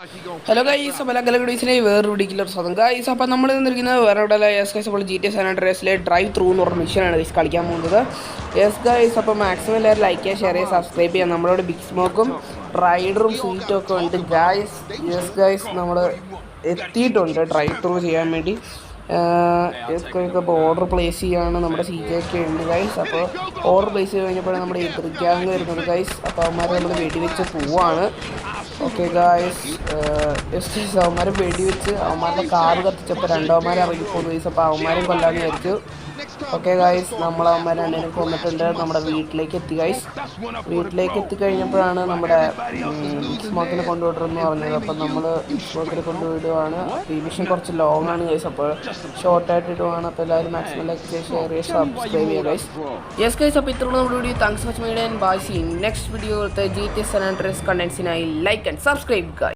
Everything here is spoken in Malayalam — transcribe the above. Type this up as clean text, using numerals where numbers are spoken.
ഹലോ ഗൈസ്, അപ്പോൾ ഗലഗഡീസിനെ വേറൊരു പിടിക്കില്ല സ്വന്തം ഗൈസ്. അപ്പോൾ നമ്മൾ നിന്നിരിക്കുന്നത് വേറെ എവിടെ യെസ് ഗൈസ്. അപ്പോൾ GTA San Andreasലെ ഡ്രൈവ് ത്രൂ എന്ന് പറഞ്ഞ മിഷനാണ് ഗൈസ് കളിക്കാൻ പോകുന്നത്. യെസ് ഗൈസ്, അപ്പോൾ മാക്സിമം എല്ലാവരും ലൈക്ക് ചെയ്യുക, ഷെയർ ചെയ്യുക, സബ്സ്ക്രൈബ് ചെയ്യുക. നമ്മളോട് ബിഗ് സ്മോക്കും റൈഡറും സീറ്റും ഒക്കെ ഉണ്ട് ഗൈസ്. യെസ് ഗൈസ്, നമ്മൾ എത്തിയിട്ടുണ്ട് ഡ്രൈവ് ത്രൂ ചെയ്യാൻ വേണ്ടി. ഇപ്പോൾ ഓർഡർ പ്ലേസ് ചെയ്യുകയാണ്. നമ്മുടെ സീറ്റൊക്കെ ഉണ്ട് ഗൈസ്. അപ്പോൾ ഓർഡർ പ്ലേസ് ചെയ്ത് കഴിഞ്ഞപ്പോഴാണ് നമ്മുടെ എതിർക്കാങ് വരുന്നത് ഗൈസ്. അപ്പോൾ അവന്മാർ നമ്മൾ വെടിവെച്ച് പോവാണ്. ഓക്കെ ഗായ്സ്, അവന്മാരെ വെടിവെച്ച് അവന്മാരുടെ കാറ് കത്തിച്ചപ്പോൾ രണ്ടവന്മാരെ ഇറങ്ങിപ്പോകുന്നു ഗൈസ്. അപ്പോൾ അവന്മാരെയും കൊല്ലാന്ന് വിചാരിച്ചു. ഓക്കെ ഗായ്സ്, നമ്മൾ അവന്മാർ രണ്ടിനും കൊന്നിട്ടുണ്ട്. നമ്മുടെ വീട്ടിലേക്ക് എത്തി ഗൈസ്. വീട്ടിലേക്ക് എത്തിക്കഴിഞ്ഞപ്പോഴാണ് നമ്മുടെ സ്മോക്കിനെ കൊണ്ടുവിടണമെന്ന് പറഞ്ഞത്. അപ്പം നമ്മൾ സ്മോക്കിനെ കൊണ്ടുവിടുവാണ്. ഈ മിഷൻ കുറച്ച് ലോങ് ആണ് ഗൈസ്. അപ്പോൾ ഷോർട്ടായിട്ട് ഇടുവാണ്. അപ്പോൾ എല്ലാവരും മാക്സിമം ലൈക്ക് ചെയ്യുക, ഷെയർ ചെയ്യുക, സബ്സ്ക്രൈബ് ചെയ്യുക ഗൈസ്. യെസ് ഗൈസ്, അപ്പോൾ ഇത്രയുള്ള നമ്മുടെ video. Thanks for watching and bye. See next video GTA San Andreas കണ്ടൻസിനായി ലൈക്ക് ആൻഡ് സബ്സ്ക്രൈബ് ഗൈസ്.